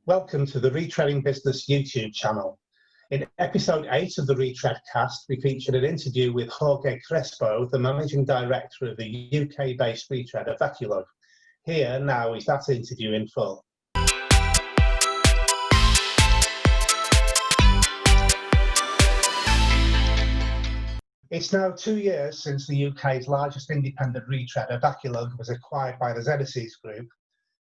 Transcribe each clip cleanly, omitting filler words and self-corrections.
Welcome to the Retreading Business YouTube channel. In episode 8 of the Retreadcast, we featured an interview with Jorge Crespo, the Managing Director of the UK-based retreader Vacu-lug. Here now is that interview in full. It's now 2 years since the UK's largest independent retreader, Vacu-lug, was acquired by the Genesis Group.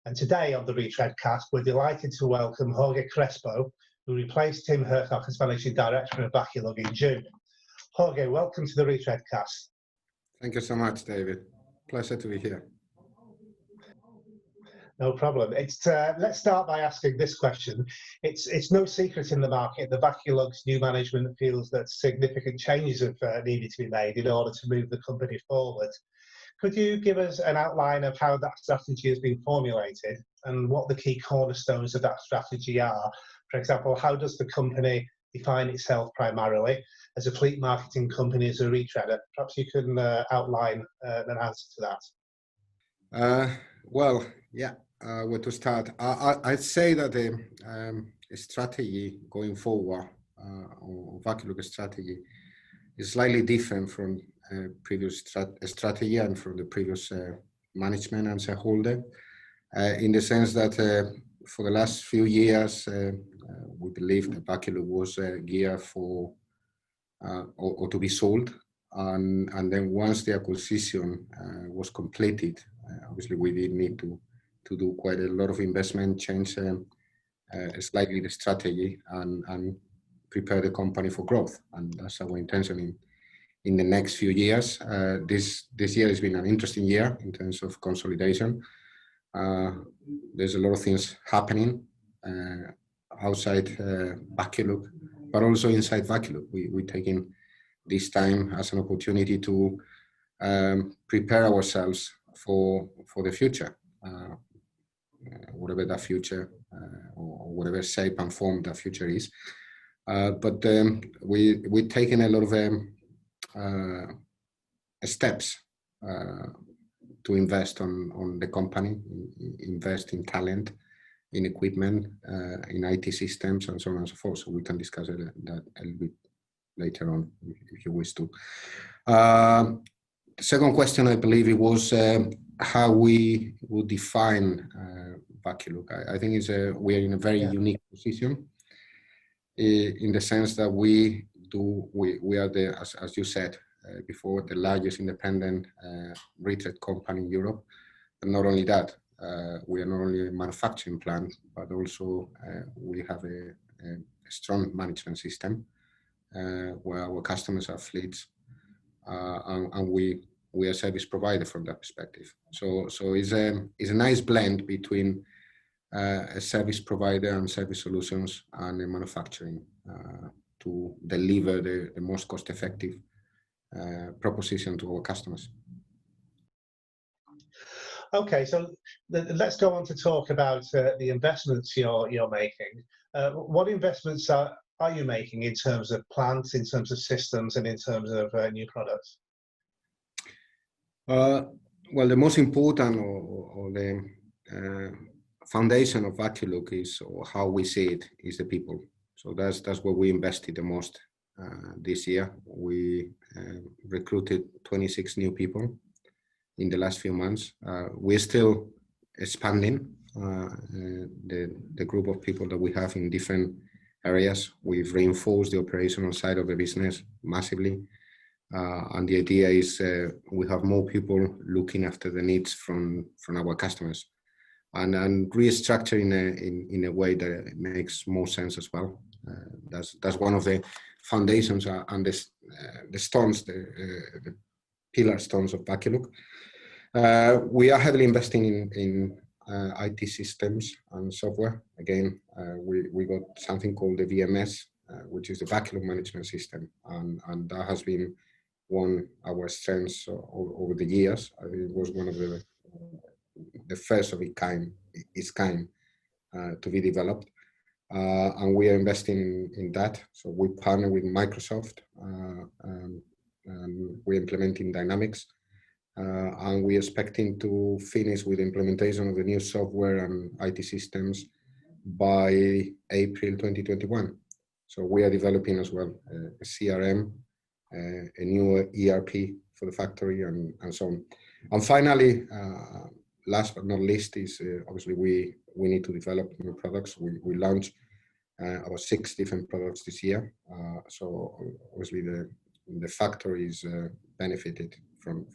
And today on the Retreadcast, we're delighted to welcome Jorge Crespo, who replaced Tim Hercock as Managing Director of Vacu-lug in June. Jorge, welcome to the Retreadcast. Thank you so much, David. Pleasure to be here. No problem. Let's start by asking this question. It's no secret in the market that Vacu-lug's new management feels that significant changes have needed to be made in order to move the company forward. Could you give us an outline of how that strategy has been formulated and what the key cornerstones of that strategy are? For example, how does the company define itself primarily as a fleet marketing company, as a retreader? Perhaps you can outline an answer to that. Where to start? I'd say that the strategy going forward, or Vacu-lug strategy, is slightly different from previous strategy and from the previous management and shareholder, in the sense that for the last few years we believe that Vacu-lug was geared for or to be sold, and then once the acquisition was completed, obviously we did need to do quite a lot of investment, change slightly the strategy, and prepare the company for growth, and that's our intention in the next few years. This year has been an interesting year in terms of consolidation. There's a lot of things happening outside Vacu-lug, but also inside Vacu-lug. We're taking this time as an opportunity to prepare ourselves for the future, whatever that future or whatever shape and form that future is. But we're taking a lot of steps to invest on the company, invest in talent, in equipment, in IT systems, and so on and so forth. So we can discuss that a little bit later on if you wish to. The second question, I believe it was how we would define Vacu-lug. I think we are in a very unique position in the sense that we are as you said before, the largest independent retread company in Europe. And not only that, we are not only a manufacturing plant, but also we have a strong management system where our customers are fleets, and we are a service provider from that perspective. So it's a nice blend between a service provider and service solutions and a manufacturing to deliver the most cost-effective proposition to our customers. Okay, so let's go on to talk about the investments you're making. What investments are you making in terms of plants, in terms of systems, and in terms of new products? Well, the most important or the foundation of Vacu-lug is, or how we see it, is the people. So that's where we invested the most this year. We recruited 26 new people in the last few months. We're still expanding the group of people that we have in different areas. We've reinforced the operational side of the business massively. And the idea is we have more people looking after the needs from our customers, and restructuring in a way that it makes more sense as well. That's one of the foundations and the stones, the pillar stones of Vacu-lug. We are heavily investing in IT systems and software. Again, we got something called the VMS, which is the Vacu-lug management system, and that has been one of our strengths over the years. I think it was one of the first of its kind to be developed, and we are investing in that. So we partner with Microsoft, and we're implementing Dynamics, and we're expecting to finish with implementation of the new software and IT systems by April 2021. So we are developing as well a CRM, a new ERP for the factory, and so on. And finally, last but not least, is obviously we need to develop new products. We launched about 6 different products this year. So obviously the factory is benefited from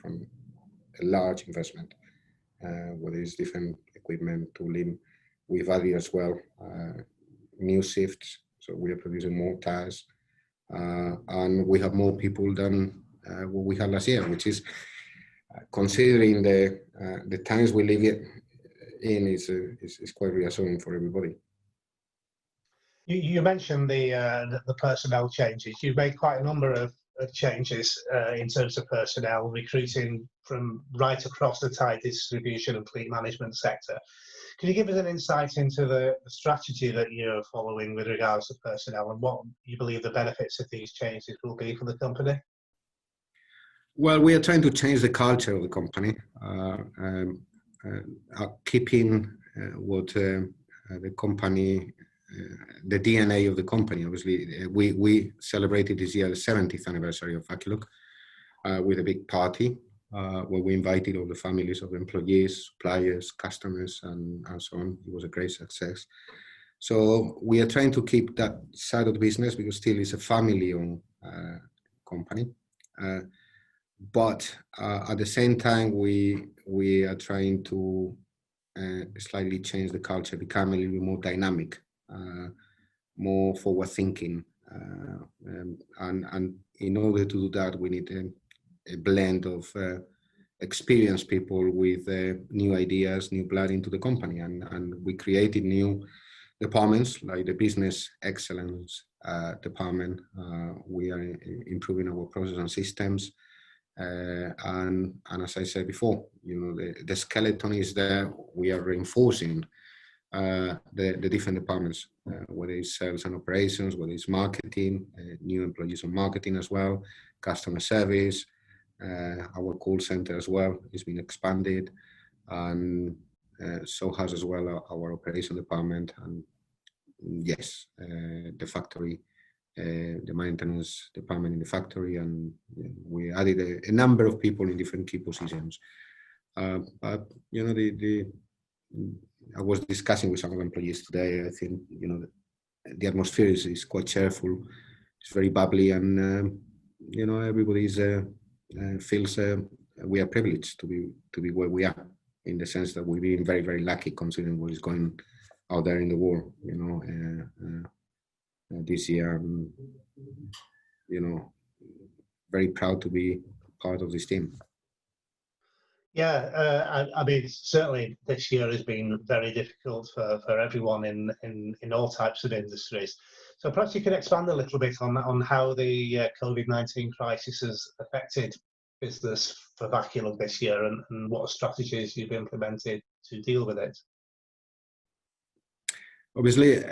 a large investment, whether it's different equipment, tooling. We've added as well new shifts, so we are producing more tires, and we have more people than what we had last year, which is considering the times we live in is quite reassuring for everybody. You mentioned the personnel changes. You've made quite a number of changes in terms of personnel, recruiting from right across the tire distribution and fleet management sector. Can you give us an insight into the strategy that you're following with regards to personnel and what you believe the benefits of these changes will be for the company? Well, we are trying to change the culture of the company, keeping what the company, the DNA of the company. Obviously, we celebrated this year the 70th anniversary of Vacu-lug with a big party where we invited all the families of employees, suppliers, customers, and so on. It was a great success. So we are trying to keep that side of the business because still it's a family-owned company. But at the same time, we are trying to slightly change the culture, become a little bit more dynamic, more forward-thinking, and in order to do that, we need a blend of experienced people with new ideas, new blood into the company, and we created new departments like the business excellence department. We are improving our process and systems, and as I said before, the skeleton is there. We are reinforcing the different departments, whether it's sales and operations, whether it's marketing, new employees on marketing as well, customer service. Our call center as well is being expanded, and so has as well our operation department, and yes, the factory, the maintenance department in the factory, and we added a number of people in different key positions. But I was discussing with some of the employees today. I think the atmosphere is quite cheerful. It's very bubbly, and everybody feels we are privileged to be where we are, in the sense that we've been very, very lucky considering what is going out there in the world. This year, very proud to be part of this team. Yeah, I mean, certainly this year has been very difficult for everyone in all types of industries. So perhaps you could expand a little bit on how the COVID-19 crisis has affected business for Vacu-lug this year, and what strategies you've implemented to deal with it. Obviously,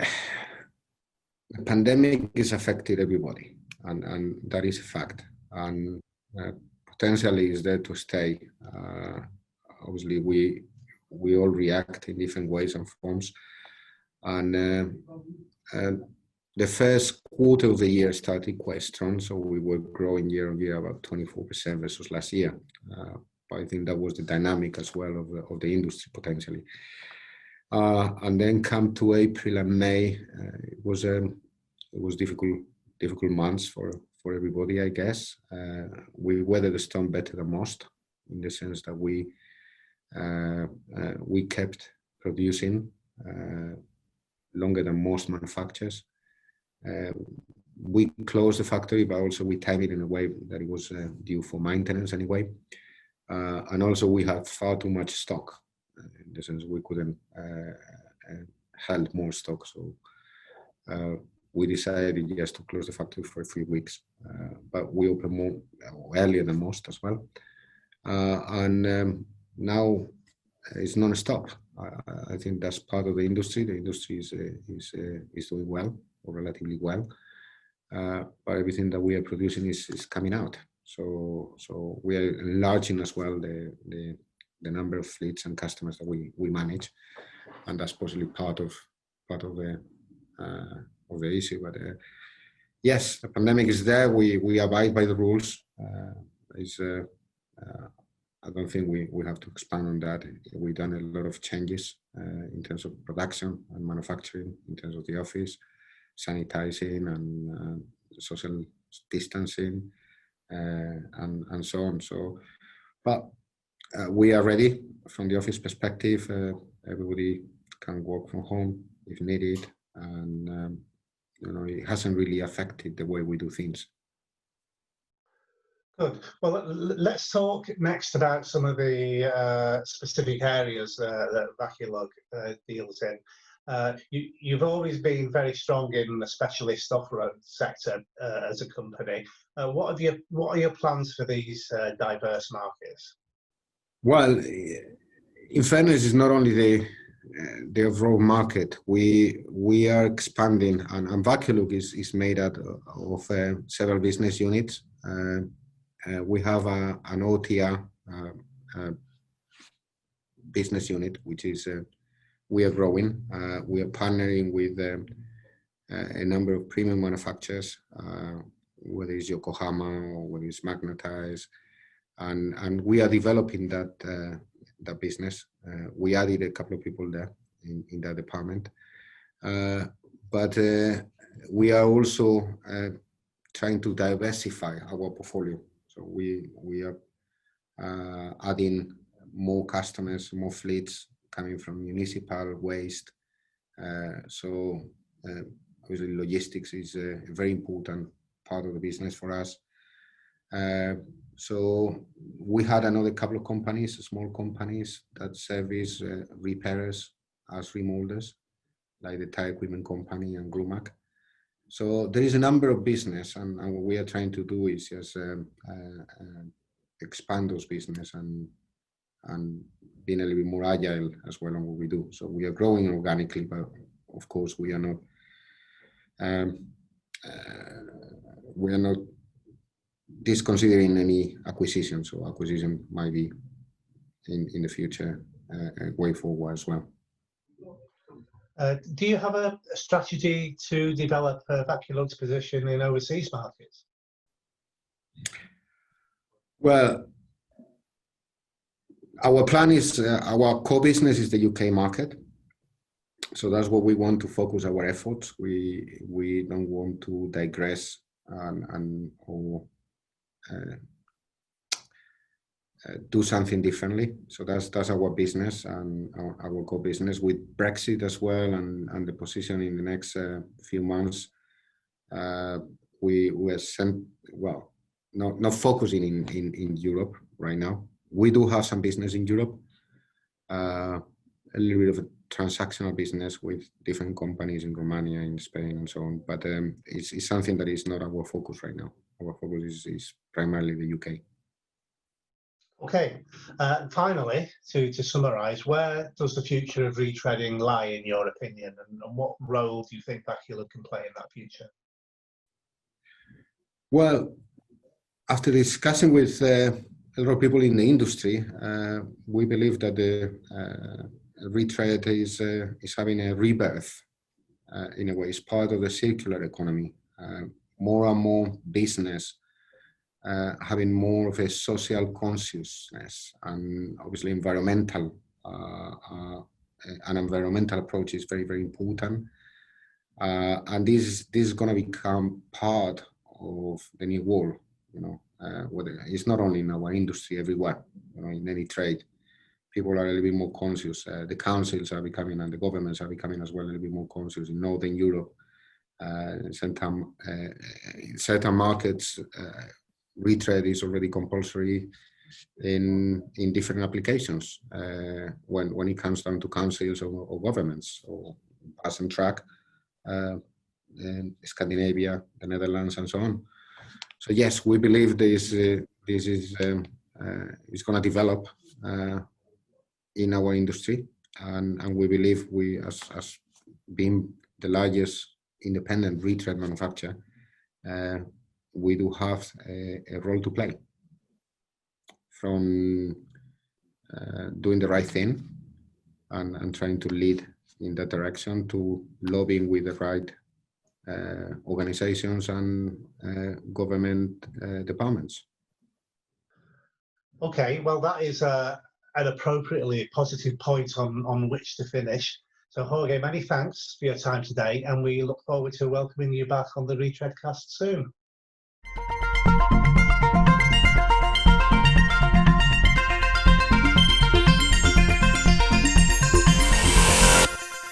the pandemic has affected everybody, and that is a fact. And potentially is there to stay. Obviously, we all react in different ways and forms. And the first quarter of the year started quite strong, so we were growing year on year about 24% versus last year. But I think that was the dynamic as well of the industry potentially. And then come to April and May, it was difficult months for everybody, I guess. We weathered the storm better than most, in the sense that we kept producing longer than most manufacturers. We closed the factory, but also we timed it in a way that it was due for maintenance anyway. And also we had far too much stock, in the sense we couldn't hold more stock. So we decided just to close the factory for a few weeks, but we opened more earlier than most as well. And now it's non-stop. I think that's part of the industry. The industry is doing well, or relatively well, but everything that we are producing is coming out. So we are enlarging as well the number of fleets and customers that we manage, and that's possibly part of part of the issue. But yes, the pandemic is there. We abide by the rules. I don't think we have to expand on that. We've done a lot of changes in terms of production and manufacturing, in terms of the office, sanitizing and social distancing, and so on. So, but we are ready from the office perspective. Everybody can work from home if needed, and it hasn't really affected the way we do things. Good. Well, let's talk next about some of the specific areas that Vacu-lug deals in. You've always been very strong in the specialist off-road sector as a company. What are your plans for these diverse markets? Well, in fairness, it's not only the overall market. We are expanding, and Vacu-lug is made out of several business units. We have an OTR business unit, which is we are growing. We are partnering with a number of premium manufacturers, whether it's Yokohama or whether it's Magnetize, and we are developing that business. We added a couple of people there in that department, but we are also trying to diversify our portfolio. So we are adding more customers, more fleets coming from municipal waste. So obviously logistics is a very important part of the business for us. So we had another couple of companies, small companies that service repairers as remolders, like the Tire Equipment Company and Grumac. So there is a number of business, and what we are trying to do is just expand those business and being a little bit more agile as well on what we do. So we are growing organically, but of course we are not disconsidering any acquisition. So acquisition might be in the future a way forward as well. Do you have a strategy to develop Vacu-lug's position in overseas markets? Well, our plan is our core business is the UK market. So that's what we want to focus our efforts. We don't want to digress or do something differently. So that's our business and our core business. With Brexit as well and the position in the next few months, we are not focusing in Europe right now. We do have some business in Europe, a little bit of a transactional business with different companies in Romania, in Spain, and so on. But it's something that is not our focus right now. Our focus is primarily the UK. Okay. Finally, to summarise, where does the future of retreading lie, in your opinion, and what role do you think Vacu-lug can play in that future? Well, after discussing with a lot of people in the industry, we believe that the retread is having a rebirth in a way. It's part of the circular economy. More and more business having more of a social consciousness, and obviously an environmental approach is very, very important. And this is going to become part of the new world. Whether it's not only in our industry, everywhere, in any trade, people are a little bit more conscious. The councils are becoming, and the governments are becoming as well a little bit more conscious. In Northern Europe, in certain markets, retread is already compulsory in different applications when it comes down to councils or governments, or bus and truck, in Scandinavia, the Netherlands, and so on. So yes, we believe this is going to develop in our industry, and we believe we, as being the largest independent retread manufacturer, we do have a role to play, from doing the right thing and trying to lead in that direction to lobbying with the right organizations and government departments. Okay, well, that is an appropriately positive point on which to finish. So, Jorge, many thanks for your time today, and we look forward to welcoming you back on the Retreadcast soon.